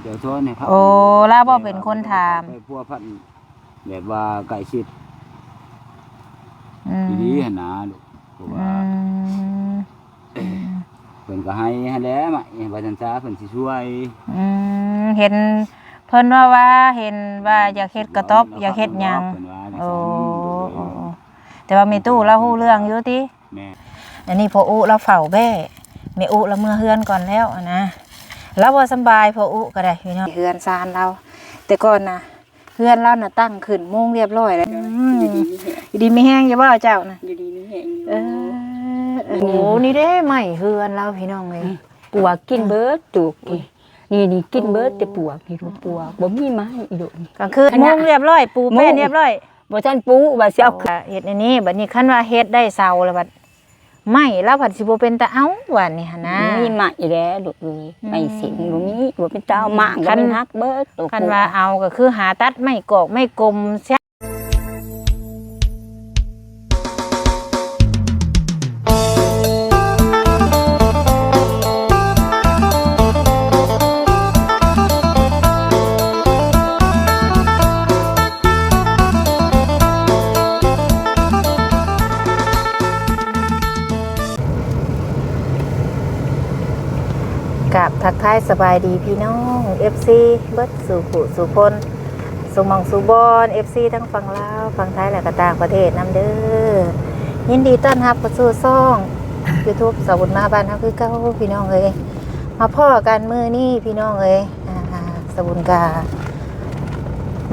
เดี๋ยวซ้อนให้เขาโอ้ลาบ่เป็นคนถามไปพัวพันแบบว่าใกล้ชิดดีๆหั่นนะลูกเพราะว่าเพิ่นก็ให้แล้วมาว่าซั่นซะเพิ่นสิช่วยเห็นเพิ่นว่าเห็นว่าอยากเฮ็ดกระต๊อบอยากเฮ็ดหยังโอ้แต่ว่าแม่ตู้เราฮู้เรื่องอยู่ติแม่อันนี้พ่ออุเราเฝ้าแบ้แม่อุเราเมื่อเฮือนก่อนแล้วนะเราบ่สบายพ่ออุก็ได้พี่น้องเฮือนซานเราแต่ก่อนน่ะเฮือนเราน่ะตั้งขึ้นมุงเรียบร้อยแล้วดีไม่แห้งอย่าว่าเจ้าน่ะดีไม่แห้งโอ้นี่เด้ใหม่เฮือนเราพี่น้องเอ้ยปวกกินเบิดตุกนี่กินเบิดแต่ปวกนี่ปวกบ่มีไม้อีโดนี่ก็คือมุงเรียบร้อยปูแป้นเรียบร้อยบ่ทันปูว่าสิเอาเฮ็ดอันนี้บัดนี้คันว่าเฮ็ดได้เซาแล้วบัดไม่แล้วผัดสิบ่เป็นตาเอาว่านี่หั่นนะมีไม้แล้วลูกเอ้ยไม่สิบ่มีบ่เป็นตาเอามาคันฮักเบิดคันว่าเอาก็คือหาตัดไม้กอกไม้กลมกับทักทายสบายดีพี่น้อง FC เบิดสู่ผู้สู่คนสุมองสุบอน FC ทั้งฝั่งลาวฝั่งไทยและก็ต่างประเทศนำเด้อยินดีต้อนรับเข้าสู่ช่อง YouTube สาวบุญมาบ้านเฮาคือเก่าพี่น้องเอ้ยมาพ่อกันมื้อนี้พี่น้องเอ้ยสาวบุญกา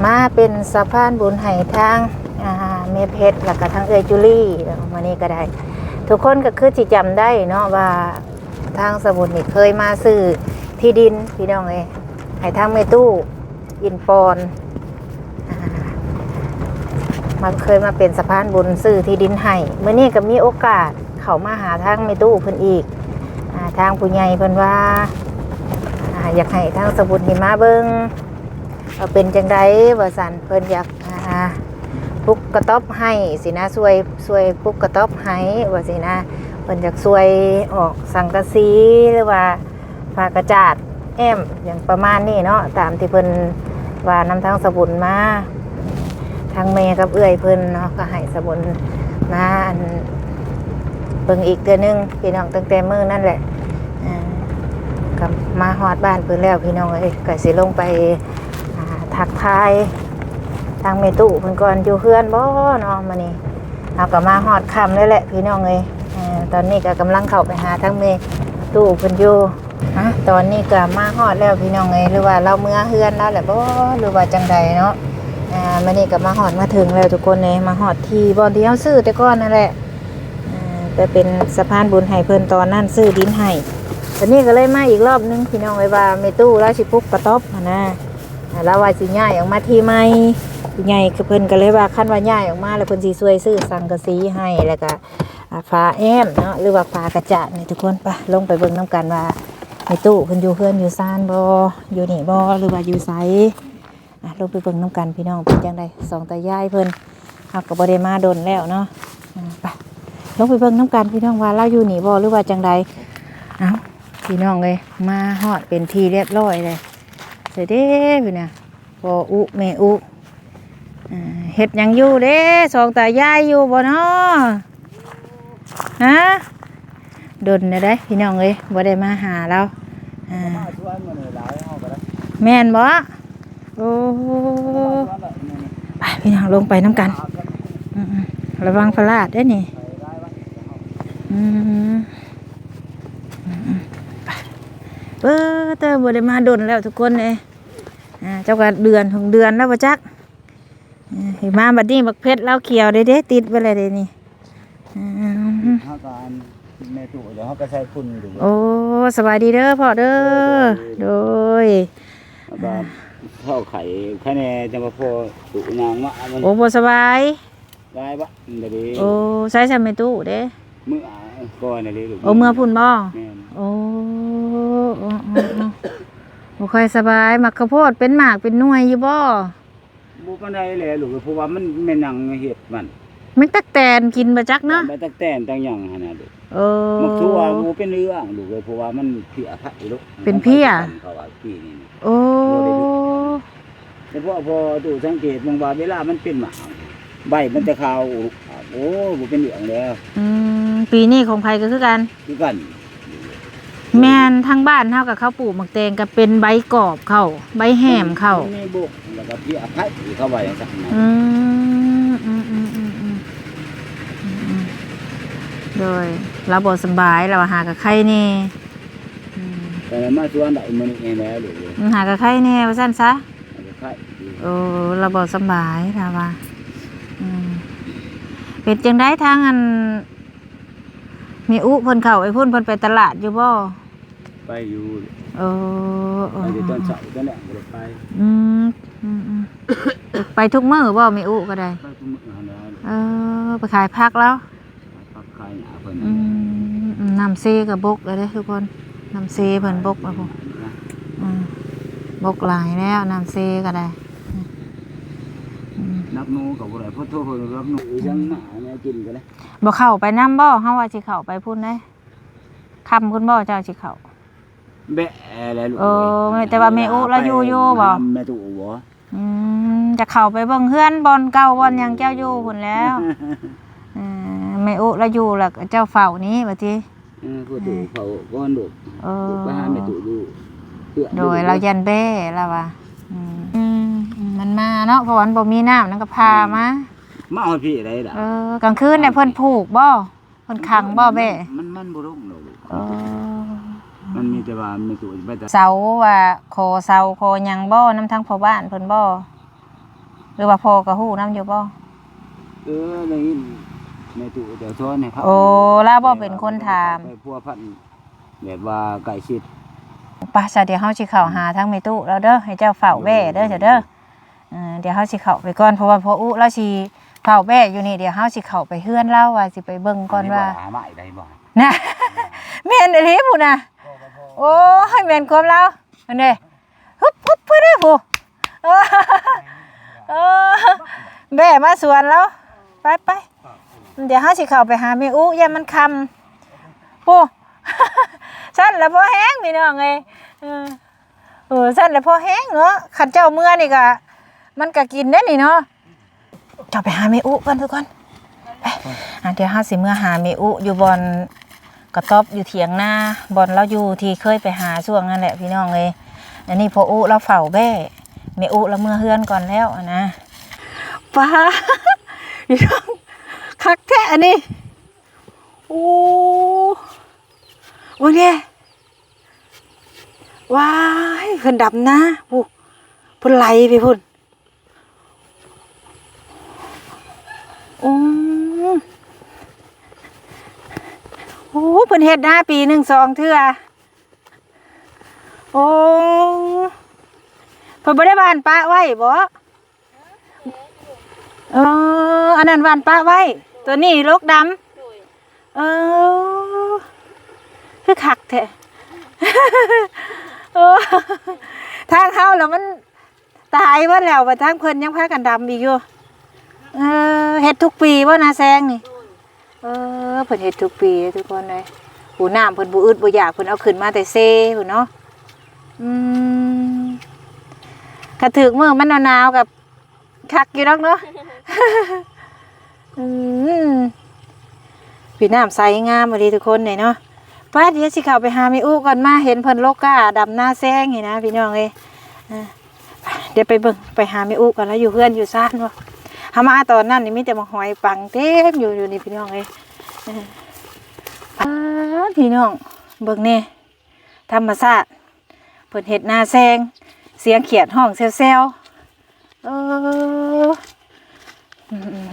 มาเป็นสะพานบุญให้ทางเมเพชรแล้วก็ทางเอ้ยจุลี่มื้อนี้ก็ได้ทุกคนก็คือสิจำได้เนาะว่าทางสมุนนี่เคยมาซื้อที่ดินพี่น้องเอ้ยให้ทางเมตู้อินปอนมาเคยมาเป็นสะพานบุญซื้อที่ดินให้เมื่อนี้ก็มีโอกาสเข้ามาหาทางเมตู้เพิ่นอีกทางผู้ใหญ่เพิ่นว่าอยากให้ทางสมุนนี่มาเบิ่งเอาเป็นจังได๋ว่าซั่นเพิ่นอยากปุกกระต๊อบให้สินะช่วยปุกกระต๊อบให้ว่าสินะเพิ่นอยากช่วยออกสังกะสีหรือว่าฝากระจาดแอมอย่างประมาณนี้เนาะตามที่เพิ่นว่านำทางสบุญมาทางแม่กับเอื้อยเพิ่นเนาะก็ให้สบุญมาเบิ่งอีกเดือนนึงพี่น้องตั้งแต่มื้อนั่นแหละกับมาฮอดบ้านเพิ่นแล้วพี่น้องเอ้ยก็สิลงไปทักทายทางแม่ตู้เพิ่นก่อนอยู่เฮือนบ่เนาะมื้อนี้เอาก็มาฮอดค่ำเลยแหละพี่น้องเอ้ยตอนนี้ก็กำลังเข้าไปหาทั้งเมตู้เพิ่นอยู่ตอนนี้ก็มาฮอดแล้วพี่น้องเอ้ยหรือว่าเราเมื่อเฮือนแล้วแหละบ่หรือว่าจังใดเนาะมื้อนี้ก็มาฮอดมาถึงแล้วทุกคนเลยมาฮอดที่บ่อนที่เฮาซื้อแต่ก่อนนั่นแหละแต่เป็นสะพานบุญให้เพิ่นตอนนั้นซื้อดินให้ตอนนี้ก็เลยมาอีกรอบนึงพี่น้องเอ้ยว่าเมตู้เราสิปลูกกระต๊อบนะแล้วว่าสิย้ายออกมาที่ใหม่ใหญ่คือเพิ่นก็เลยว่าคันว่าย้ายออกมาแล้วเพิ่นสิช่วยซื้อสังกะสีให้แล้วก็ฟ้าแอมเนาะหรือว่าฟ้ากระจาดนี่ทุกคนไปลงไปเบิ่งน้ำกันว่าในตู้เพิ่นอยู่เพื่อนอยู่ซานบ่อยู่นี่บ่หรือว่าอยู่ไสลงไปเบิ่งน้ำกันพี่น้องเป็นจังไดสองตายายเพิ่นเฮาก็บ่ได้มาดนแล้วเนาะไปลงไปเบิ่งน้ำกันพี่น้องว่าเราอยู่นี่บ่หรือว่าจังไดเอ้าพี่น้องเอ้ยมาฮอดเป็นที่เรียบร้อยเลยเสร็จเด้พี่น่ะพ่ออุแม่อุเฮ็ดหยังอยู่เด้สองตายายอยู่บ่เนาะฮะดนได้พี่น้องเอ้ยบ่ได้มาหาเราแม่นบ่โอ้ไปพี่น้องลงไปน้ำกันระวังพลาดได้นี่เตอบ่ได้มาดนแล้วทุกคนเลยเจ้าก็เดือนถึงเดือนแล้วบ่จักเห็นมาบัดนี้บักเพชรเล่าเขียวเด้ติดไปเลยเด้นี่เฮาก็แม่ตู้เดี๋ยวเฮาก็ใช้คุณอยู่โอ้สบายดีเด้อพ่อเด้อโดยเข้าไข่แค่แน่จังว่าพอตู้นางมาโอ้บ่สบายได้บ่ได้ดีโอ้ใช้แม่ตู้เด้มื้อก่อนน่ะเด้ลูกโอ้เมื่อพุ่นบ่โอ้บ่ค่อยสบายมักข้าวโพดเป็นหมากเป็นหน่วยอยู่บ่ปานใดแหละลูกเพราะว่ามันแม่นหยังเฮ็ดมันตักแตนกินบ่จักเนาะมันตักแตนตั้งหยังหั่นน่ะลูกมักทั่วบ่เป็นเรื่องลูกเพราะว่ามันเพี้ยผักลูกเป็นเพี้ยเขาว่าปีนี้โอ้ เฉพาะพอตู่สังเกตบางว่าเวลามันเป็นหมาใบมันจะขาวโอ้บ่เป็นเหลืองแล้ว ปีนี้ของไผก็คือกัน คือกัน แม่นทางบ้านเฮากับเขาปลูกหมักแตงก็เป็นใบกรอบเข้าใบแหมเข้า มันมีบุกแล้วก็พี่อภัยเข้าไว้จังซั่นนะ โดยเราบ่สบายเราหากับไข้แน่ แต่มาชวนได้มื้อนี้เองแล้วลูกเอ้ย หากับไข้แน่ว่าซั่นซะ อภัย โอ้เราบ่สบายล่ะว่าเป็นจังได๋ทางอันมีอุเพิ่นเข้าไอ้พุ่นเพิ่นไปตลาดอยู่บ่ ไปอยู่ ไป ตอนเช้าตอนแรกบ่ได้ไป ไปทุกมื้อบ่มีอุก็ได้ ไปทุกมื้อหั่นแหล้ว ไปขายผักแล้ว พักขายหญ้าเพิ่น น้ำเซกับบกเลยเด้อทุกคนน้ำเซเพิ่นบกแล้วพุ่นบกหลายแล้วน้ำเซก็ได้ นับหนูก็บ่ได้เพราะโทรเพิ่นรับหนูจังมาแม่กินก็ได้ บ่เข้าไปนำบ่เฮาว่าสิเข้าไปพุ่นเด้คำคุณบ่เจ้าสิเข้า แบะแล้วลูก แต่ว่าแม่อุเราอยู่บ่ แม่ตู่บ่ จะเข้าไปเบิ่งเฮือนบ่อนเก่าบ่อนหยังเจ้าอยู่พุ่นแล้วแม่อุเราอยู่แล้วเจ้าเฝ้านี้ว่าติ ผู้ตู่เขาก้อนลูกไปหาแม่ตู่อยู่ โดยเรายันแบ้แล้วว่ามันมาเนาะเพราะวันบ่มีน้ำนั่นก็พามา มาเอาพี่ได้ล่ะ กลางคืนเนี่ยเพิ่นผูกบ่เพิ่นขังบ่แบ้ มันบ่ลงดอกลูกมันมีแต่ว่าแม่ตู่ไปแต่ เสาว่าโคเสาโคหยังบ่นำทางพ่อบ้านเพิ่นบ่หรือว่าพ่อก็ฮู้นำอยู่บ่ ได้ยินแม่ตู่เดี๋ยวสอนให้ครับ ลาบ่เป็นคนถาม ไปพัวพันแบบว่าใกล้ชิด ป่ะซะเดี๋ยวเฮาสิเข้าหาทางแม่ตู้แล้วเด้อให้เจ้าเฝ้าแบ้เด้อจ้ะเด้อเดี๋ยวเฮาสิเข้าไปก่อนเพราะว่าพ่ออุเราสิเฝ้าแบ้อยู่นี่เดี๋ยวเฮาสิเข้าไปเฮือนเราว่าสิไปเบิ่งก่อนว่า หาไม้ได้บ่ น่ะแม่นอีหลีพุ่นน่ะโอ้ยแม่นความเราอันนี้ฮึบเพิ่นเด้อผู้แบ้มาสวนแล้วไปเดี๋ยวเฮาสิเข้าไปหาแม่อุอย่ามันค่ำผู้ซั่นแล้วพอแห้งพี่น้องเอ้ยซั่นแล้วพอแห้งเนาะคันเจ้าเมื่อนี่ก็มันก็กินได้นี่เนาะเจ้าไปหาแม่อุกันทุกคนไปเดี๋ยวเฮาสิเมื่อหาแม่อุอยู่บอนกระต๊อบอยู่เถียงนาบอนเราอยู่ที่เคยไปหาช่วงนั้นแหละพี่น้องเอ้ยอันนี้พออุเราเฝ้าแบ้แม่อุเราเมื่อเฮือนก่อนแล้วนะป้าพี่น้องคักแท้อันนี้โอ้เนี่ยว้ายเพิ่นดำนะปุ๊เพิ่นไหลไปพุ่นโอ้เพิ่นเฮ็ดหน้าปี1 2เทื่อโอ้เพิ่นบ่ได้บ้านป้าไว้บ่อันนั้นบ้านป้าไว้ตัวนี้ลกดำคือคักแท้ ทางเฮาแล้วมันตายเบิดแล้วว่าทางเพิ่นยังพากันดำอีกอยู่เฮ็ดทุกปีบ่นาแซงนี่เพิ่นเฮ็ดทุกปีทุกคนเลยหูน้ำเพิ่นบ่อึดบ่อยากเพิ่นเอาขึ้นมาแต่เซ่พุ่นเนาะกระถึกมื้อมันหนาวๆกับคักอยู่ดอกเนาะพี่น้ำใสงามบ่ดีทุกคนนี่เนาะป้าเดี๋ยวสิเข้าไปหาแม่อุก่อนมาเห็นเพิ่นโลกาดำหน้าแซงนี่นะพี่น้องเอ้ยเดี๋ยวไปเบิ่งไปหาแม่อุก่อนแล้วอยู่เฮือนอยู่ซ่านบ่เฮามาตอนนั้นนี่มีแต่มาหอยปังเต็มอยู่นี่พี่น้องเอ้ยพี่น้องเบิ่งนี่ธรรมชาติเพิ่นเฮ็ดหน้าแซงเสียงเขียดห้องแซวๆ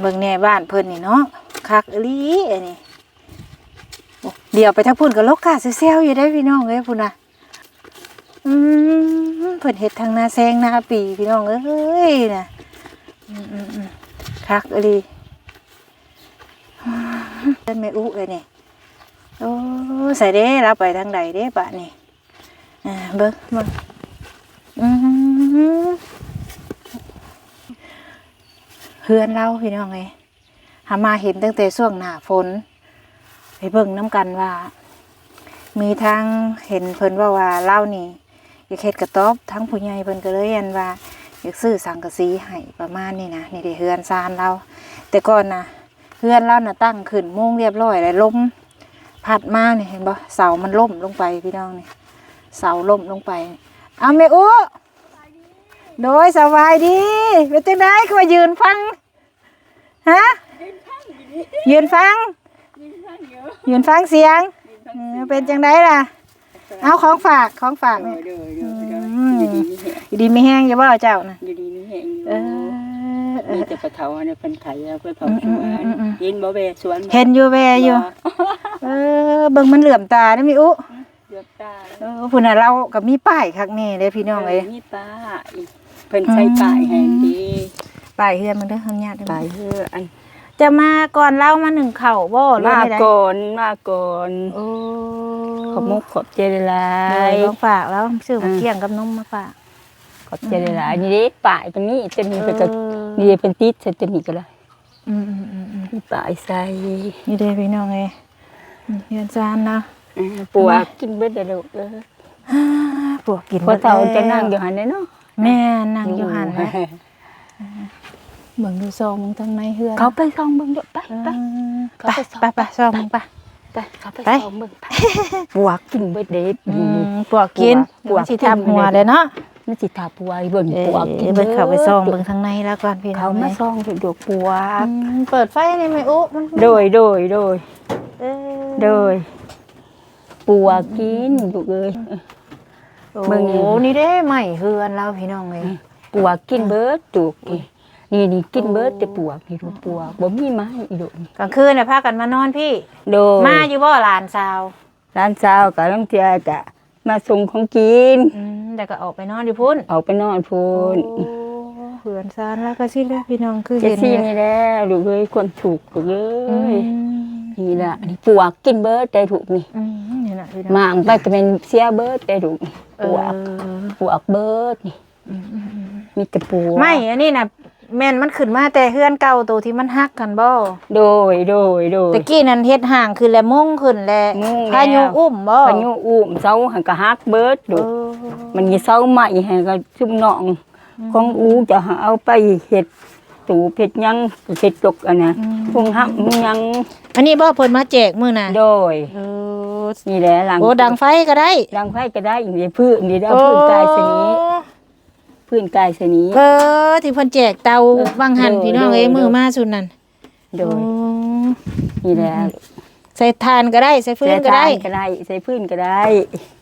เบิ่งแน่บ้านเพิ่นนี่เนาะคักอีหลีอันนี้เดี๋ยวไปทักพุ่นกับโลกาเซลอยู่ได้พี่น้องเอ้ยพุ่นน่ะเพิ่นเฮ็ดทางนาแซงนาปีพี่น้องเอ้ยน่ะคักอีหลีเป็นแม่อุเลยนี่โอ้ใส่เด้รับไปทางใดเด้บะนี่เบิ่งเฮือนเราพี่น้องเอ้ยหามาเห็นตั้งแต่ช่วงหน้าฝนไปเบิ่งน้ำกันว่ามีทางเห็นเพิ่นว่าเล่านี่ ากเฮ็ดกระต๊อบทั้งผู้ใหญ่เพิ่นก็เลยอันว่าอยากซื้อสังกะสีให้ประมาณนี้นะนี่ได้เฮือนซานเราแต่ก่อนนะเฮือนเราน่ะตั้งขึ้นมุงเรียบร้อยแล้วลมพัดมานี่เห็นบ่เสามันล่มลงไปพี่น้องนี่เสาล่มลงไปเอาแม่อู้โดยสบายดีเป็นจังได๋คือว่ายืนฟังฮะยืนฟังเสียงเป็นจังได๋ล่ะเอาของฝากนี่อยู่ดีไม่แห้งอย่าบ่เจ้านะ อยู่ดีนี่เองมีแต่ปลาเถาเนี่ยเป็นไข่แล้วไปเผาสวนเห็นบ่แวสวน เห็นอยู่แวอยู่เบิ่งมันเหลื่อมตาได้มีอุ เดือดตา พุ่นน่ะเราก็มีป้ายคักนี่เด้พี่น้องเอ้ย มีป้าเพิ่นใช้ป้ายให้ดี ป้ายเฮือนมันเด้อเฮาญาติ ป้ายเฮืออัน จะมาก่อนเรามาหนึ่งเข่าบ่หรือ มา ได ก่อน โอ้ ขอบมุกขอบใจหลา ได้ ย ของฝากแล้วซื้อมาเกี่ยงกับนมมาฝาก ขอบใจหลายนี่เด้ป้ายตรงนี้จะมีไปก็นี่เป็นติดจะมีก็ได้ มีป้ายใส่ นี่เด้พี่น้องเอ้ยเฮือนซานนะ ปัวกินเบิดเด้อลูกปวกกิน พอเฒ่าจะนั่งอยู่หั่นเด้เนาะ แม่นั่งอยู่หั่นแหละเบิ่งดูซองมึงทางในเฮือน เขาไปส่องเบิ่งเด้อไป ไปซองมึงไป เขาไปส่องเบิ่งไปปวกกินเบิดเด้ ปวกกินปวกสิทับหัวเลยเนาะ มันสิทาปัวเบิ่งปวกกิน เบิ่งเข้าไปซองเบิ่งทางในแล้วก่อนพี่น้ เขา อง มาส่องดูปัวก เปิดไฟนี่แม่อุมัน โดย โดย ปัวกินลูกเอ้ย โอ้นี่เด้ใหม่เฮือนเราพี่น้องเอ้ย ปัวกินเบิดลูกนี่กินเบิดแต่ปัวนี่ดูปัวบ่มีไม้อีลูก กลางคืนน่ะพากันมานอนพี่ โดย มาอยู่บ่หลานสาว ร้านสาวก็ลางเทื่อก็มาส่งของกิน แต่ก็ออกไปนอนอยู่พุ่น ออกไปนอนพูน เฮือนซานแล้วก็สิเลยพี่น้องคือ จะ เห็น ซี่นี่แหละลูกเอ้ยคนถูกลูกเอ้ยนี่ล่ะนี่ปัวกินเบิดได้ถูกนี่ นี่น่ะพี่น้อง มางไปก็เป็นเสียเบิดได้ถูกนี่ปัวเบิดนี่มีแต่ปัว ไม่อันนี้น่ะแม่นมันขึ้นมาแต่เฮือนเก่าตัวที่มันฮักกันบ่ โดย ตะกี้นั้นเฮ็ดห่างขึ้นแล้วมุ่งขึ้นแล้ว มุ่งแล้ว พายุอุ้มบ่ พายุอุ้มเสาหันก็ฮักเบิดดูมันมีเสาใหม่ให้ก็ชุมน้องของอูจะหาเอาไปเฮ็ดตู่เฮ็ดหยังเฮ็ดตกอันน่ะพวงหักหยัง อันนี้บ่เพิ่นมาแจกมื้อน่ะ โดยนี่แหละหลัง โอ้ดังไฟก็ได้ ดังไฟก็ได้อีกนี่พื้นนี่ได้พื้นกายสนี้พื้นกายสนี้ ที่เพิ่นแจกเตาบางหันพี่น้องเอ้ยมื้อมาสุดนั่น โดยนี่แหละ ใส่ถ่านก็ได้ใส่ฟืนก็ได้ ก็ได้ใส่พื้นก็ได้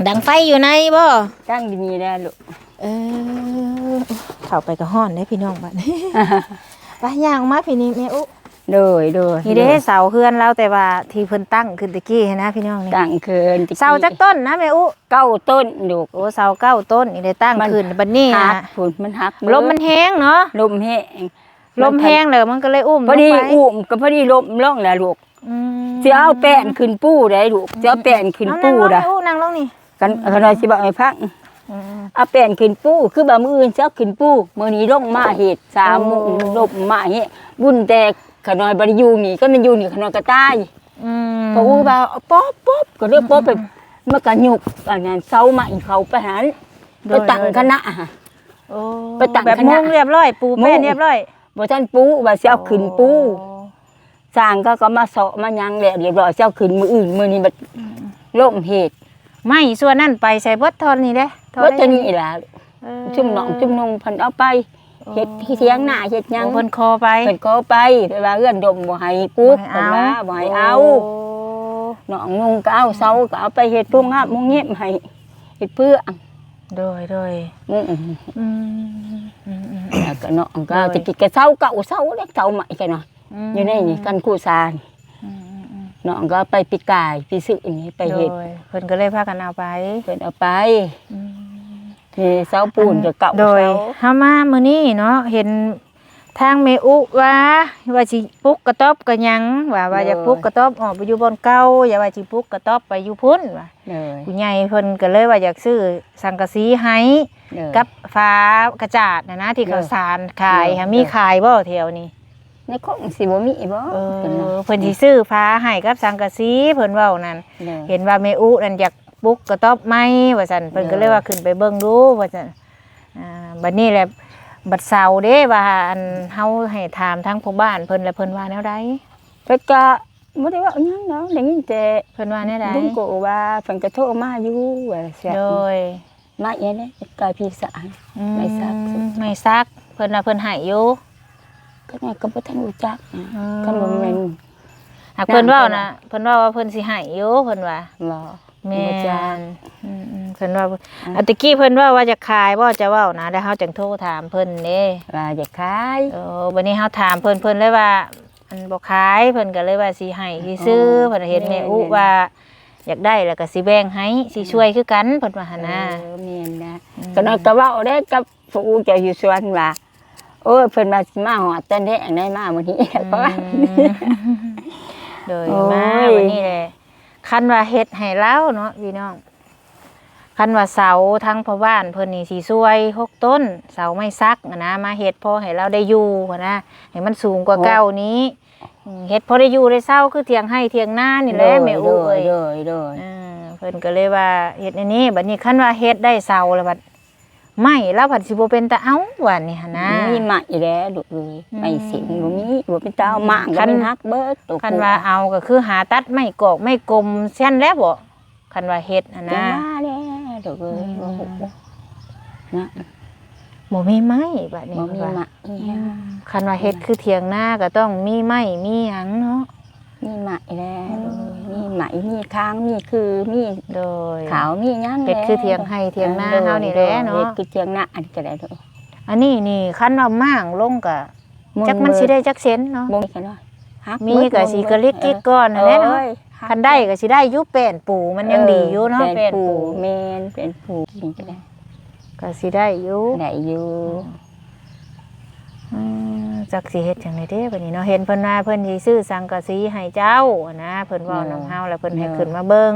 ดังไฟอยู่ในบ่ ตั้งดีๆแล้วลูก เข้าไปก็ฮ้อนได้พี่น้องบัดนี้ ไปย่างมาพี่นี่แม่อุ โดย นี่เด้เสาเฮือนเราแต่ว่าที่เพิ่นตั้งขึ้นตะกี้นะพี่น้องนี่ ตั้งเคิน เสาจักต้นนะแม่อุ 9 ต้นลูก โอ้เสา9 ต้นนี่ได้ตั้งขึ้นบัดนี้ หัก นะ ฝุ่นมันหัก ลมมันแห้งเนาะ ลมแห้ง ลมแห้งแล้วมันก็เลยอุ้ม พอดี ลงไป อุ้มก็พอดีลมล่องแหละลูก สิเอาแป้นขึ้นปูได้ลูกสิเอาแป้นขึ้นปู ได้ ได้ นั่งลงนี่ กันหน่อยสิบอกให้ฟังเอาแป้นขึ้นปูคือบ่มื้ออื่นสิเอาขึ้นปูมื้อนี้ลงมาเฮ็ด3 โมงลมมาเฮ็ดบุญแต่ขน้อยบ่ได้อยู่นี่ก็มันอยู่นี่ขน้อยก็ตายพออู้ว่าป๊อบก็เรียกป๊อบไปมันก็ยุกอันนั้นเซามาอีเขาไปหันไปตั้งคณะ โอ้ ไปตั้ง แบบ คณะ มุงเรียบร้อยปูแป้นเรียบร้อย บ่ทันปูว่าสิเอาขึ้นปูสร้างก็มาเสาะมายังแล้วเรียบร้อยสิเอาขึ้นมื้ออื่นมื้อนี้บัดล่มเฮ็ด ไม่ส่วนนั้นไปใส่เบิดทอนนี่เด้ เบิดเท่านี้ล่ะจุ่มหนองจุ่มนงเพิ่นเอาไปเฮ็ดเถียงหน้าเฮ็ดหยัง เพิ่นคอไป เพิ่นก็ไปว่าเอื้อนดมบ่ให้กุ๊บเพิ่นว่าบ่ให้เอาหนองนงก็เอาเสาก็เอาไปเฮ็ดพวงงาบมงเงียบให้เฮ็ดเพื่อ โดย แล้วก็เนาะก็ตะกี้ก็เสาเก่าเสาเล็กเสาใหม่กันเนาะอยู่ในนี่กันคู่ซานเนาะก็ไปปีกายปีซื้อนี่ไปเฮ็ด เพิ่นก็เลยพากันเอาไป เพิ่นเอาไปนี่เสาปูนก็เก่า โดย เสา เฮามามื้อนี้เนาะเห็นทางแม่อุว่าสิปลุกกระต๊อบก็ยังว่าอยากปลุกกระต๊อบออกไปอยู่บนเก่าอย่าว่าสิปลุกกระต๊อบไปอยู่พุ่นว่า เลย ผู้ใหญ่เพิ่นก็เลยว่าอยากซื้อสังกะสีให้กับฟ้ากระจาดนะที่เขาสารขายค่ะมีขายบ่แถวนี้ ในคงสิบ่มีบ่ เพิ่นสิซื้อฟ้าให้กับสังกะสีเพิ่นเว้านั่นเห็นว่าแม่อุนั่นอยาก ปุ๊กกระต๊อบไม้ว่าซั่นเพิ่นก็เลยว่าขึ้นไปเบิ่งดูว่าซั่นบัดนี้แหละบัดเสาร์เด้ว่าอันเฮาให้ถามทั้งผู้บ้านเพิ่นแล้วเพิ่นว่าแนวใด เพิ่นก็บ่ได้ว่าหยังเนาะได้ยินแต่ เพิ่นว่าแนวใด ลุงก็ว่าเพิ่นก็โทรมาอยู่ว่าเสีย โดย มาเองเด้กายพี่สารไม่ซัก ไม่ซักเพิ่นว่าเพิ่นให้อยู่ ก็แม่ก็บ่ทันรู้จักก็บ่แม่น หากเพิ่นเว้านะเพิ่นว่าว่าเพิ่นสิให้อยู่เพิ่นว่า บ่ แม่ บ่จัก นเพิ่นว่าอันตะกี้เพิ่นว่าจะขายบ่จะเว้านะแล้วเฮาจังโทรถามเพิ่นเด้ ว่าจะขาย บัดนี้เฮาถามเพิ่นเลยว่าอันบ่ขายเพิ่นก็เลยว่าสิให้สิซื้อเพิ่นเห็นแม่อุว่าอยากได้แล้วก็สิแบ่งให้สิช่วยคือกันเพิ่นว่าหั่นนะ แม่นนะก็น้อยก็เว้าได้กับผู้เจ้าอยู่สวนว่าโอ้ยเพิ่นมาสิมาฮอดตอนนี้อันใดมามื้อนี้เพราะว่า โดย โอ้ย มาวันนี้แหละคันว่าเฮ็ดให้เราเนาะพี่น้องคันว่าเสาทั้งพ่อบ้านเพิ่นนี่สิช่วย6ต้นเสาไม้ซักนะมาเฮ็ดพอให้เราได้อยู่หั้นนะให้มันสูงกว่าเก่านี้เฮ็ดพอได้อยู่ได้เศร้าคือเถียงให้เถียงหน้านี่แหละแม่อู้เอ้ย โดย เพิ่นก็เลยว่าเฮ็ดอันนี้บัดนี้คันว่าเฮ็ดได้เสาแล้วบัดไม่แล้วบัดสิบ่เป็นตาเอาว่านี่หั่นนะ มีหมาอีแล้วลูกเอ้ยไม่สิบ่มีบ่เป็นตาหมาก็เป็นฮักเบิดตัว คันว่าเอาก็คือหาตัดไม้กอกไม้กลมเส้นแล้วบ่คันว่าเฮ็ดหั่น นะ นะ แล้วลูกเอ้ยบ่ฮู้นะ บ่มีไม้บัดนี้ บ่มีหมาอีหยัง คันว่าเฮ็ดคือเถียงนาก็ต้องมีไม้มีหยังเนาะ มีหมาอีแล้วมีหมามีค้างมีคือมี โดย ขาวมีหยัง เฮ็ดคือเถียงให้เถียงนาเฮานี่แหละเนาะ เฮ็ดคือเถียงนาอันก็ได้เด้อ อันนี้นี่คันว่าม่างลงก็จักมันสิได้จักเซนเนาะ บ่มีกันเนาะฮัก มีก็สิกะลิกกิกก้อนนั่นแหละเนาะคันได้ก็สิได้อยู่แป้นปูมันยังดีอยู่เนาะแป้นปู แม่นเป็นปูกินก็ได้ ก็สิได้อยู่ ได้อยู่ จักสิเฮ็ดจังไดเด้บัดนี้เนาะเห็นเพิ่นว่าเพิ่นสิซื้อสังกะสีให้เจ้านะเพิ่นเว้านำเฮาแล้วเพิ่นให้ขึ้นมาเบิ่ง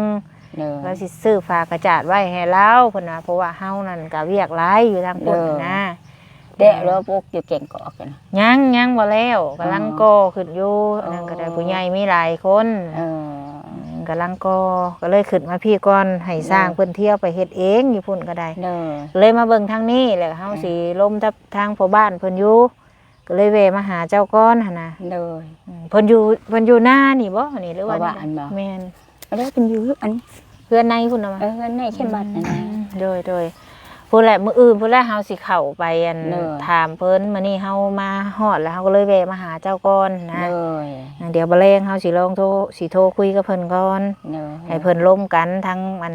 เด้อ แล้วสิซื้อฝากระจาดไว้ให้เราเพิ่นว่าเพราะว่าเฮานั่นก็เวียกหลายอยู่ทางพุ่นนะ แดะแล้วพวกอยู่เก่งกอกกัน ยังบ่แล้วกำลังก่อขึ้นอยู่อันนั้นก็ได้ผู้ใหญ่มีหลายคน เออก ำลังก่อก็เลยขึ้นมาพี่ก่อนให้สร้างเพิ่นเที่ยวไปเฮ็ดเองอยู่พุ่นก็ได้ เด้อ เลยมาเบิ่งทางนี้แล้วเฮาสิล้มทับทางพ่อบ้านเพิ่นอยู่ก็เลยแวะมาหาเจ้าก่อนหั่นน่ะ เด้อ เพิ่นอยู่หน้านี่บ่นี่หรือว่า พ่อบ้านบ่ แม่น แล้วเป็นอยู่อัน เพื่อนในพุ่นน่ะ ในเข้มบัดนั่นนะ โดยพุ่นแหละมื้ออื่นพุ่นแหละเฮาสิเข้าไปอัน เด้อ ถามเพิ่นมื้อนี้เฮามาฮอดแล้วเฮาก็เลยแวะมาหาเจ้าก่อนนะ เด้อ เดี๋ยวบ่แลงเฮาสิลองโทรคุยกับเพิ่นก่อน เด้อ ให้เพิ่นร่วมกันทั้งอัน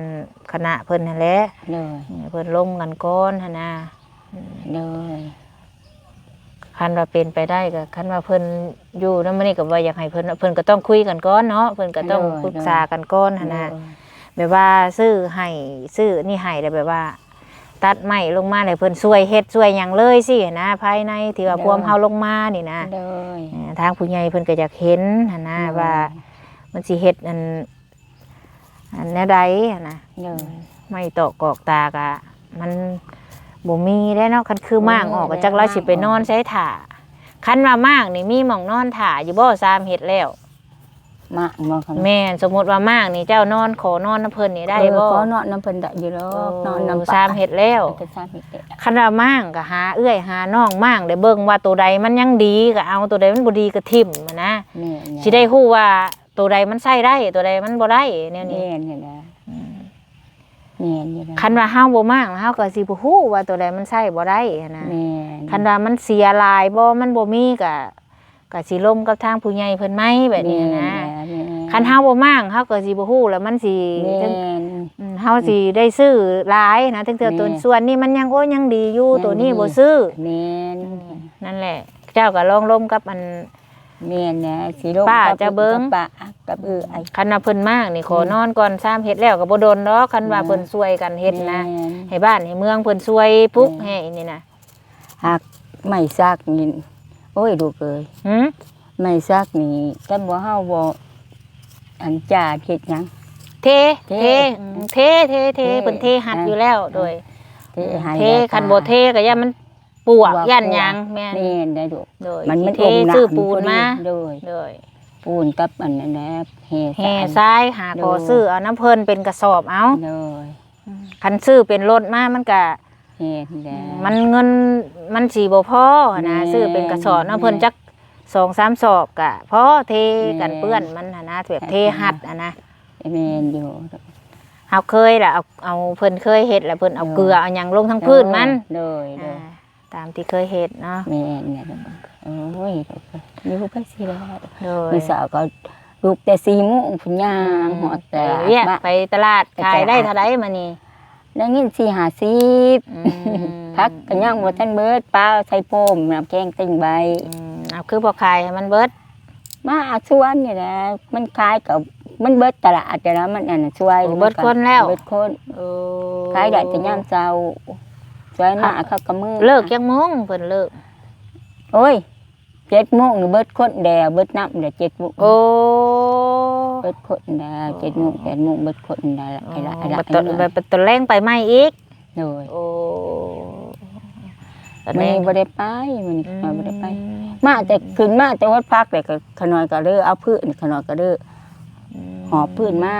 คณะเพิ่นนั่นแหละ เด้อ ให้เพิ่นร่วมกันก่อนหั่นนะ เด้อ คันว่าเป็นไปได้ก็คันว่าเพิ่นอยู่นำมื้อนี้ก็ว่าอยากให้เพิ่นก็ต้องคุยกันก่อนเนาะเพิ่นก็ต้องปรึกษากันก่อนหั่นนะแบบว่าซื้อนี่ให้แล้วแบบว่า ตัดไม้ลงมาให้เพิ่นช่วยเฮ็ดช่วยหยังเลยสินะภายในที่ว่าพวมเฮาลงมานี่นะ เด้อ ทางผู้ใหญ่เพิ่นก็อยากเห็นหั่นนะว่ามันสิเฮ็ดอันแนวใดหั่นนะ เด้อ ไม่ตอกกอกตากะมันบ่มีได้เนาะคันคือมากออกก็จักเราสิไปนอนใช้ถ่าคันว่ามากนี่มีหม่องนอนถ่าอยู่บ่ซามเฮ็ดแล้ว มาบ่คั่น แม่นสมมุติว่ามากนี่เจ้านอนขอนอนน้ำเพิ่นนี่ได้บ่ ขอนอนน้ำเพิ่นได้อยู่แล้วนอนน้ำ ซามเฮ็ดแล้ว ซามเฮ็ดแล้ว คันว่ามากก็หาเอื้อยหาน้องมากได้เบิ่งว่าตัวใดมันยังดีก็เอาตัวใดมันบ่ดีก็ทิ่มอะนะ แม่ สิได้ฮู้ว่าตัวใดมันใช้ได้ตัวใดมันบ่ได้แนวนี้ แม่นี่นะแม่นี่นะ คันว่าเฮาบ่มากเฮาก็สิบ่ฮู้ว่าตัวใดมันใช้บ่ได้หั้นนะ แม่ คันว่ามันเสียหลายบ่มันบ่มีก็สิล้มกับทางผู้ใหญ่เพิ่นไหมแบบนี้นะคันเฮาบ่มากเฮาก็สิบ่ฮู้แล้วมันสิ แม่ เฮาสิได้ซื้อหลายนะถึงเทื่อตัวส่วนนี้มันยังยังดีอยู่ตัวนี้บ่ซื้อ แม่น นั่นแหละ เจ้าก็ลองล้มกับอัน แม่นนะสิลง ป้าจะเบิ่ง ป้ากับไอ้ คันว่าเพิ่นมากนี่ขอนอนก่อน3เฮ็ดแล้วก็บ่โดนดอกคันว่าเพิ่นช่วยกันเฮ็ดนะให้บ้านให้เมืองเพิ่นช่วยปลุกให้นี่นะ หักไม่ซักนี่โอ้ยลูกเอ้ย หึ ไม่ซักนี่แต่บ่เฮาบ่อันจ่าเฮ็ดหยัง เทเพิ่นเทหัดอยู่แล้วโดย เทคันบ่เทก็ย่ามันปวกย่านหยังแม่น แม่นได้ลูก โดย มัน เท อมน้ำ ซื้อปูนมา โดย โดย ปูนกับอันนั้นแหละแห่ทรายหาขอซื้อเอาน้ำเพิ่นเป็นกระสอบเอา เลย คันซื้อเป็นรถมามันก็ เฮ็ดแหละ มันเงินมันสิบ่พอนะ แม่ ซื้อเป็นกระสอบน้ำเพิ่นจัก2-3 สอบก็พอเทกัน แม่ เปื้อนมันน่ะนะแบบเทหัดนะ แม่นอยู่ เฮาเคยล่ะเอาเพิ่นเคยเฮ็ดแล้วเพิ่นเอาเกลือเอาหยังลงทั้งพื้นมัน เลยเลย ตามที่เคยเฮ็ดเนาะ แม่นเนี่ยโอ้ยนี่บ่ไปสิแล้ว โดย มื้อเช้าก็ลุกแต่4 โมงพุ่นย่างฮอดแต่ เวียกไปตลาดขายได้เท่าใดมื้อนี้ แล้วเงิน4-50พักก็ยังบ่ทันเบิดปลาใส่โฟมน้ำแกงตึงใบ เอาคือบ่ขายให้มันเบิด มาสวนนี่แหละมันขายกับมันเบิดตลาดแต่ละมันอันน่ะช่วย เบิดคนแล้ว เบิดคน โอ้ ขายได้แต่ยามเช้าช่วยมาเขาก็มือ เลิกจักโมงเพิ่นเลิก โอ้ย7 โมงนี่เบิดคนแดเบิดน้ำเด้7 โมง โอ้ เบิดคนแด7 โมง8 โมงเบิดคนแดไอ้ละ บัดตอนแรงไปใหม่อีก โดย โอ้ตอน มั แร น ง บ่ได้ไปมันบ่ได้ไปมาแต่ขึ้นมาแต่วัดพักแต่ก็ขน้อยก็เด้อเอาพื้นขน้อยก็เด้อหอบพื้นมา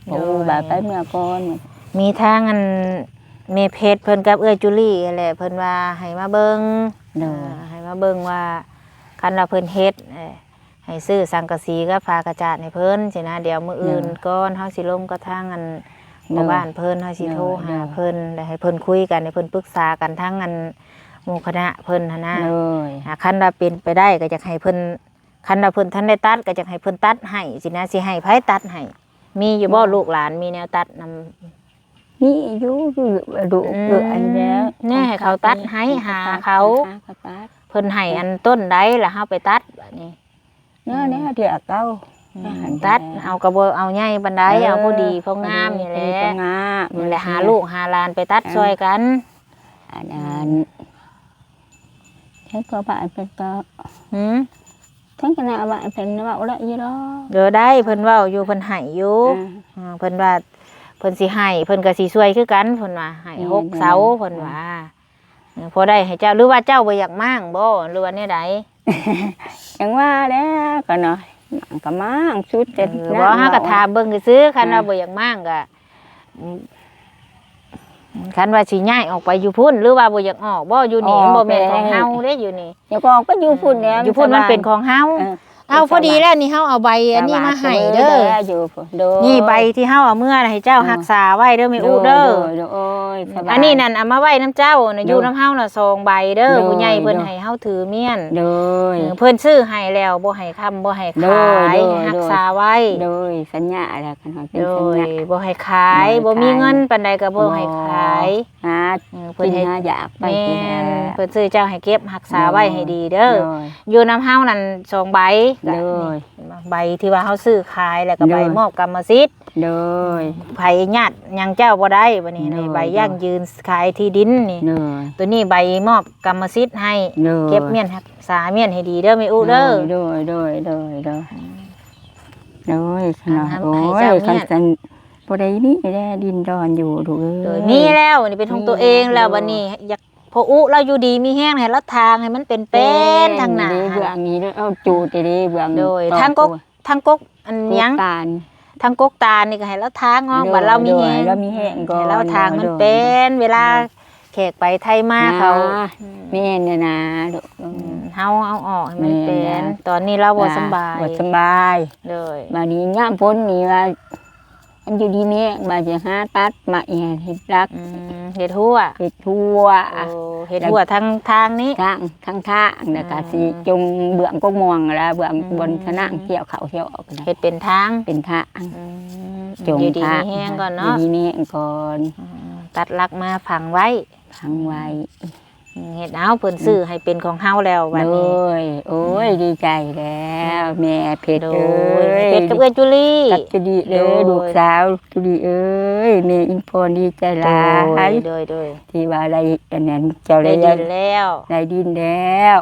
โอ้บาดไปเมื่อก่อน มีทางอันเมเพชรเพิ่นกับเอื้อจุลี่แหละเพิ่นว่าให้มาเบิ่ง เด้อ ให้มาเบิ่งว่าคันว่าเพิ่นเฮ็ดให้ซื้อสังกะสีกับผ้ากระจาดให้เพิ่นสินะเดี๋ยวมื้ออื่นก่อนเฮาสิลงกระทั่งอันหมู่บ้านเพิ่นเฮาสิโทรหาเพิ่นแล้วให้เพิ่นคุยกันให้เพิ่นปรึกษากันทั้งอันหมู่คณะเพิ่นหั่นนะ เลย คันว่าเป็นไปได้ก็อยากให้เพิ่นคันว่าเพิ่นทันได้ตัดก็อยากให้เพิ่นตัดให้สินะสิให้ไผตัดให้มีอยู่บ่ลูกหลานมีแนวตัดนำ นี่อยู่ดูไอ้แล้ว แน่ให้เขาตัดให้หาเขาเพิ่นให้อันต้นใดแล้วเฮาไปตัดบัดนี้ เนี่ยเดี๋ยวเก้า ตัดเอากระบ่เอาใหญ่ปานใดเอาพอดีพองามนี่แหละ งาม นี่แหละหาลูกหาหลานไปตัดซอยกัน อันนั้นใช้ก็บ้านเป็นก็ หือ ทั้งคณะบ้านเป็นว่าอะไรยี่หรอ เดี๋ยวได้เพิ่นเว้าอยู่เพิ่นให้อยู่เพิ่นว่าเพิ่นสิให้เพิ่นก็สิช่วยคือกันเพิ่นว่าให้6 เสาเพิ่นว่าพอได้ให้เจ้าหรือว่าเจ้าบ่อยากมั่งบ่หรือว่าแนวใด อย่างว่าแล้วก็เนาะก็มั่งชุดแต่ บ่ฮาก็ถามเบิ่งซื่อๆคันว่าบ่อยากมั่งก็คันว่าสิย้ายออกไปอยู่พุ่นหรือว่าบ่อยากออกบ่อยู่นี่มันบ่แม่นของเฮาเด้อยู่นี่ อย่าก็ก็อยู่พุ่นแล้ว อยู่พุ่นมันเป็นของเฮาเอาพอดีแล้วนี่เฮาเอาใบอันนี้มาให้เด้อ อยู่โด นี่ใบที่เฮาเอาเมื่อให้เจ้ารักษาไว้เด้อแม่อูเด้อ โอ้ย อันนี้นั่นเอามาไว้น้ำเจ้าน่ะอยู่น้ำเฮาน่ะ2 ใบเด้อผู้ใหญ่เพิ่นให้เฮาถือเมียน โดย เพิ่นซื้อให้แล้วบ่ให้ค้ำบ่ให้ขายรักษาไว้ โดยสัญญาแล้วกันเป็น โด สัญ ย ญา บ่ให้ขายบ่มีเงินปานใดก็บ่ให้ขาย หา เพิ่นให้ หาอยากไป แม่ กิน นเพิ่นซื้อเจ้าให้เก็บรักษาไว้ให้ดีเด้อ โดย อยู่น้ำเฮานั่น2 ใบ โดย ใบที่ว่าเฮาซื้อขายแล้วก็ใบ โดย มอบกรรมสิทธิ์ โดย ไผญาติยังเจ้าบ่ได้บัดนี้ โดย ในใบยั่งยืนขายที่ดินนี่ โดย ตัวนี้ใบมอบกรรมสิทธิ์ให้ โดย เก็บเมียนรักษาเมียนให้ดีเด้อแม่อูเด้อ โดยโดยโดยโดยโดยขนาด ให้ โอ้ย เจ้าเมี คัน ยน สันบ่ได้นี่ได้ดินดอนอยู่ดูเอ้ โด ย ยมีแล้วนี่เป็นของตัวเองแล้วบัดนี้อยากพออุเราอยู่ดีมีแห้งให้ลัดทางให้มันเป็นทางหน้า เบื้องนี้เด้อเอาจูดเด้เบื้อง โดย ต่อ ทางกกอันหยัง การ ทางกกตาลนี่ก็ให้เราทางออกบัดเรามีแห้ง เรามีแห้งก่อน ให้เราทางมันเป็นเวลาแขกไปไทยมาเขา แม่เนี่ยนะลูก เฮาเอาออกให้มันเป็น แม่นะ ตอนนี้เราบ่สำบาย บ่สำบาย เลย บาดนี้ย่ามพ้นนี่ว่าอันอยู่ดีนี่บาดจะหาตัดมาแห่เฮ็ดรัก เฮ็ดหัว เฮ็ดทั่ว เฮ็ดหัวทางนี้ ทางแล้วก็สิจงเบื้องกกม่วงแล้วเบื้องบนสนามเที่ยวเขาเที่ยวออกนะ เฮ็ดเป็นทาง เป็นทาง จง อยู่ดี ทาง มีแห้งก่อนเนาะ อยู่ดีนี่ก่อน ตัดลักมาฝังไว้ พังไว้ เฮ็ดเอาเพิ่นซื้อให้เป็นของเฮาแล้วบัด โด นี้ ยโอ้ยดีใจแล้วแม่เพชร โด เอ้ ย ย เป็ดกับเอื้อจุลี่ กับจุดีเด้อ โดย ลูกสาวจุดีเอ้ยแม่อินพรดีใจหลาย โดย ที่ว่าอะไรอันนั้นเจ้า ได้ ได้ ดินแล้ว ได้ดินแล้ว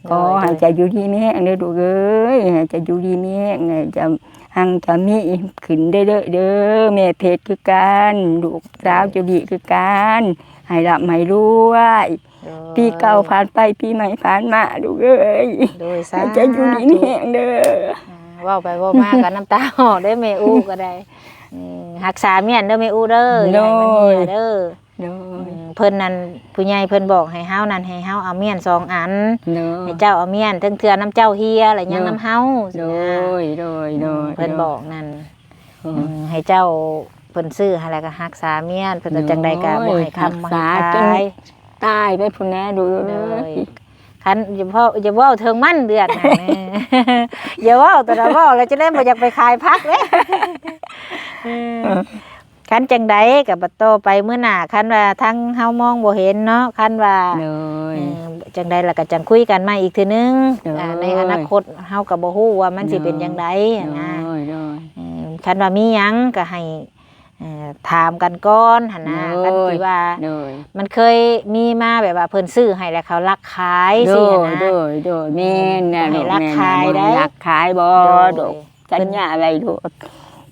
ก็ให้จะอยู่ดีแม่เด้อลูกเอ้ยให้จะอยู่ดีแม่ไงจะหังจะมีขึ้นได้เด้อแม่เพชรคือกันลูกสาวจุดีคือกัน ให้รับให้รวย โดย ปีเก่าผ่านไปปีใหม่ผ่านมาลูกเอ้ย โดยสา ให้ ธุ ใจอยู่ดีมีแห้งเด้อ เว้าไปเว้ามากันน้ำตาออกได้แม่อู้ก็ได้รักษาเมียนเด้อแม่อู้เด้ออย่าให้มันเหี่ยเด้อ โดย เพิ่นนั่นผู้ใหญ่เพิ่นบอกให้เฮานั่นให้เฮาเอาเมียน2อัน โด ให้ ย เจ้าเอาเมียนทั้งเทื่อน้ำเจ้าเฮียแล้วยังน้ำเฮา โดยโดยโดย เพิ่นบอกนั่นให้เจ้าเพิ่นซื้อให้แล้วก็รักษาเมียนเพิ่นจังใดก็บ่ให้คำบ่ให้ตาย ตายไปพุ่นแน่ดู เล เลย ยคันอย่าเว้าเทิงมันเดือดน่ะแม่ อย่าเว้าแต่ละเว้าแล้วจะได้บ่อยากไปขายพักเด้คันจังใดก็บ่โตไปมื้อหน้าคันว่าทั้งเฮามองบ่เห็นเนาะคันว่า เลย จังใดล่ะก็จังคุยกันมาอีกทีนึง โดย ในอนาคตเฮาก็บ่ฮู้ว่ามันสิเป็นจังไดนะ โดยโดย คันว่ามีหยังก็ให้ถามกันก่อนหั่นนะ โดย คันที่ว่า โดย มันเคยมีมาแบบว่าเพิ่นซื้อให้แล้วเขาลักขาย โด สิ ย หั่น โด นะ ยโดยแม่นน่ะ ให้ ลูก รัก แม่น ขายได้ รักขายบ่ โด ด ย อกสัญญาอะไรลูก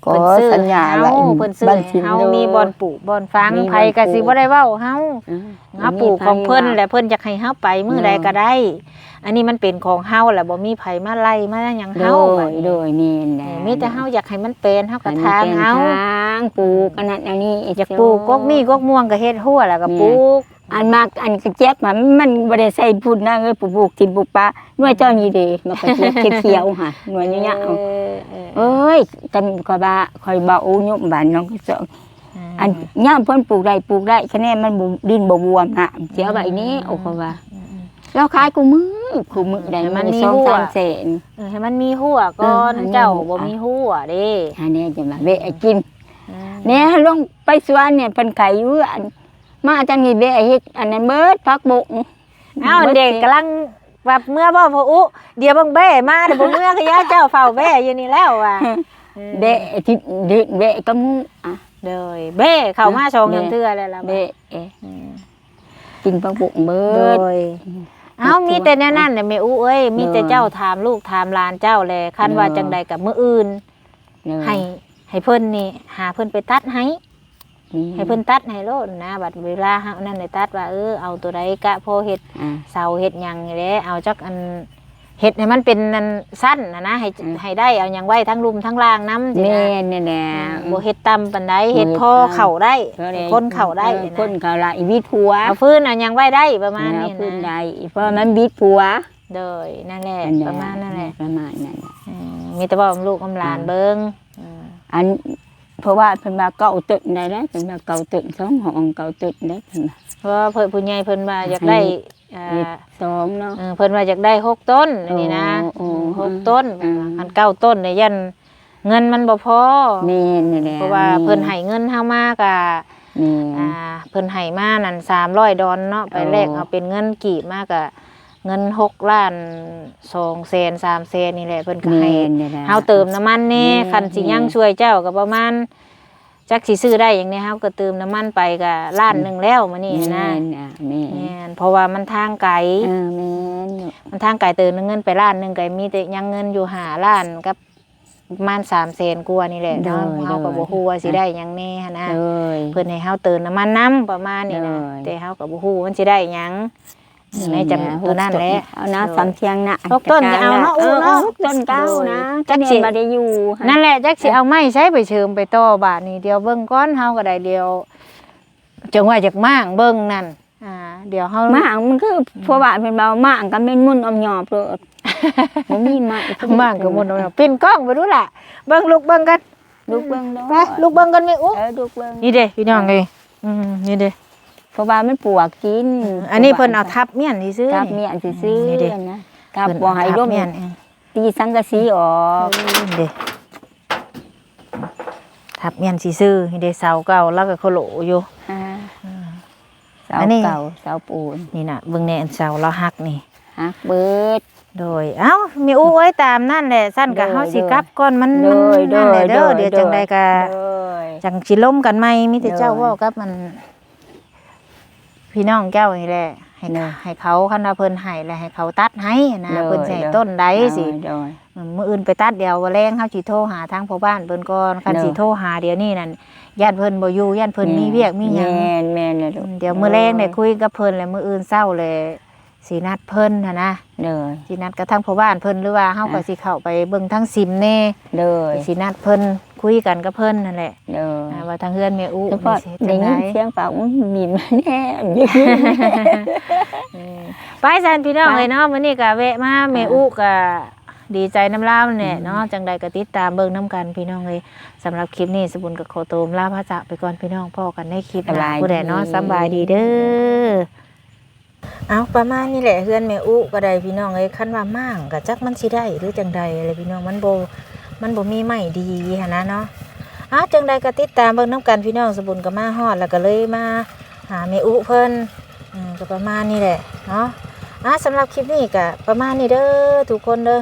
ก็ เพิ่นซื้อ สัญญาอะไร เฮาเพิ่นซื้อ บ้าน ให้ ชิม เฮา โดย มีบ่อนปลูกบ่อนฟัง มี ไผก็สิบ่ได้เว้าเฮา อืม เฮาปลูกของเพิ่นแหละเพิ่นอยากให้เฮาไปมื้อใดก็ได้ อันนี้มันเป็นของเฮาแหละบ่มีไผมาไล่มาหยัง โด เฮาบัด ย นี้ โดยแม่นแหละ มีแต่เฮาอยากให้มันเป็นเฮาก็ทางเฮา ทางปลูกอันนั้นอันนี้ อยากปลูกกกมีกกม่วงก็เฮ็ดหัวแล้วก็ปลูก อันมากอันกระเจี๊ยบมันบ่ได้ใส่พุ่นนะเอ้ยปลูกทิ่มปลูกปลาหน่วยเจ้านี่เด้มันกระเจี๊ยบเขียวๆค่ะหน่วยเนี้ยๆเอ้ยกันก็บ่าคอยเบายุบบ้านน้องก็สองอันย่ามเพิ่นปลูกได้คะแนนมันดินบ่บวมน่ะเสียไว้นี้โอ้ก็ว่าแล้วขายกูมือได้มันมีหัว3แสน ให้มันมีหัวก่อน อันนี้ เจ้าบ่มีหัวเด้ อันนี้จะมาเวะกินเนี่ยลงไปสวนเนี่ยเพิ่นขายอยู่อันมาจังนี่เวะเฮ็ดอันนั้นเบิดผักบก เอ้าเด็กกำลังแบบเมื่อบ่พออุเดี๋ยวเบิ่งแบ่มาเดี๋ยวบ่เมื่อขยะเจ้าเฝ้าแบ่อยู่นี่แล้วว่ะ เบะที่เบะก็มูอ่ะ เลยแบ่เข้ามา2เทื่อแล้วล่ะ เบะกินผักบกเบิ โด ด ยเอ้ามีแต่แนวนั้นน่ะแม่อุเอ้ยมีแต่เจ้าถามลูกถามหลานเจ้าแลคันว่าจังใดกับมื้ออื่นให้เพิ่นนี่หาเพิ่นไปตัดให้เพิ่นตัดให้โลดนะบัดเวลาเฮานั่นได้ตัดว่าเอาตัวใดกะพอเฮ็ดเสาเฮ็ดหยังนี่แหละเอาจักอันเฮ็ดให้มันเป็นอันสั้นนะให้ได้เอาหยังไว้ทั้งรุมทั้งล่างนำสิ แม่ นะ นี่แหละ บ่เฮ็ดต่ำปานใดเฮ็ดพอเข้าได้คนเข้าได้ คนเข้าละอีวิดผัว เอาฟื้นเอาหยังไว้ได้ประมาณนี้ พื้น นะ ใดเพราะมันบิดผัว โดยนั่นแหละประมาณนั่นแหละ ประมาณนั้น มีแต่ว่าลูกอำหลานเบิ่ง อันเพราะว่าเพิ่นว่าเก่าตึกได้แล้วเพิ่นว่าเก่าตึก2ห้องเก่าตึกได้เพิ่น เพราะว่าเพิ่นผู้ใหญ่เพิ่นว่าอยากได้ 2เนาะ เพิ่นว่าอยากได้6ต้นนี่นะ โอ้ 6ต้นอัน9ต้นเนี่ยยันเงินมันบ่พอ แม่นี่แหละ เพราะว่าเพิ่นให้เงินเฮามาก็ เพิ่นให้มานั่น300 ดอลเนาะไปแลกเอาเป็นเงินกีบมาก็เงิน6ล้าน2แสน3แสนนี่แหละเพิ่นก็ให้เฮาเติมน้ำมันแน่คันสิยังช่วยเจ้าก็ประมาณจักสิซื้อได้อย่างนี้เฮาก็เติมน้ำมันไปก็ล้านนึงแล้วมื้อนี้นะแม่นเพราะว่ามันทางไกล แม่น มันทางไกลเติมเงินไปล้านนึงก็มีแต่ยังเงินอยู่5ล้านกับประมาณ3แสนกว่านี่แหละเนาะเฮาก็บ่ฮู้ว่าสิได้หยังแน่หั่นนะ เพิ่นให้เฮาเติมน้ำมันน้ำประมาณนี้นะแต่เฮาก็บ่ฮู้มันสิได้หยังในจำตัวนั้นแหละ เอานะสำเทียงนะ 6ต้นก็เอาเนาะอู้เนาะ ต้นเก้านะ จักสิ บ่ได้อยู่ นั่นแหละจักสิเอาไม้ใช้ไปเชิมไปต่อบาดนี้เดี๋ยวเบิ่งก่อนเฮาก็ได้เดียวจังว่าจากม่างเบิ่งนั่นเดี๋ยวเฮา หมางมันคือเพราะว่าเป็นเบาหมางก็เป็นมุ่นอมหยอบเลยบ่มีหมาง ม่างก็หมดแล้วปิ้นกล้องไปดูล่ะเบิ่งลูกเบิ่งกัน ลูกเบิ่ง ไปลูกเบิ่งกันแม่อุ๊ ลูกเบิ่ง นี่เด้พี่น้องเอ้ยนี่เด้ เพราะว่ามันปวกกิน อันนี้เพิ่นเอาทับเมียนซื่อ ทับเมียนซื่อ นี่เด้ นะทับบ่ให้ร่ม เมียน ตีสังกะสีออก เด้ทับเมียนซื่อๆเด้เสาเก่าแล้วก็โคโหลอยู่ เสา อันนี้ เก่าเสาปูน นี่น่ะเบิ่งแน่อันเสาเราหักนี่ ฮักเบิด โดยเอ้ามีอู้ไว้ตามนั่นแหละสั้นก็เฮาสิกลับก่อนมัน โดย นั่นแหละเด้อ โดย เดี๋ยวจังใดก็ โดย จังสิล้มกันใหม่มีแต่เจ้า โดย เว้ากับมัน พี่น้องเจ้านี่แหละให้ โดย ให้เขาคันว่าเพิ่นให้แล้วให้เขาตัดให้นะเพิ่นสิให้ต้นใดสิ โดย มื้ออื่นไปตัดเดี๋ยวว่าแรงเฮาสิโทรหาทางพ่อบ้านเพิ่นก่อนคันสิโทรหาเดี๋ยวนี้นั่นญาติเพิ่นบ่อยู่ญาติเพิ่นมีเวียกมีหยัง แม่นเลยลูก เดี๋ยวมื้อแรงได้คุยกับเพิ่นแล้วมื้ออื่นเช้าเลยสินัดเพิ่นหั่นนะ เด้อ สินัดกับทางพ่อบ้านเพิ่นหรือว่าเฮาก็สิเข้าไปเบิ่งทางซิมแน่ เด้อ สินัดเพิ่นคุยกันกับเพิ่นนั่นแหละ เด้อ ว่าทางเฮือนแม่อู้ เฉพาะ สิ ได้ เฮ็ดจัง ยิน ได เสียงปากมีมาแน่ ไปซั่นพี่น้อง ไป เอ้ยเนาะมื้อนี้ก็แวะมาแม่อู้ก็ดีใจน้ำลาวนั่นแหละเนาะจังใดก็ติดตามเบิ่งนํกันพี่น้องเอ้ยสำหรับคลิปนี้สบุญกับขอโตมลาพระจากไปก่อนพี่น้องพ่อกันในคลิปหน้าผู้ใดเนาะสำบายดีเด้อเอาประมาณนี้แหละเฮือนแม่อู้ก็ได้พี่น้องเอ้ยคันว่ามั่งก็จักมันสิได้หรือจังใดอะไรพี่น้องมันบ่มีไม้ดีหั่นนะเนาะจังใดก็ติดตามเบิ่งนํกันพี่น้องสบุญก็มาฮอดแล้วก็เลยมาหาแม่อู้เพิ่นก็ประมาณนี้แหละเนาะสำหรับคลิปนี้ก็ประมาณนี้เด้อทุกคนเด้อ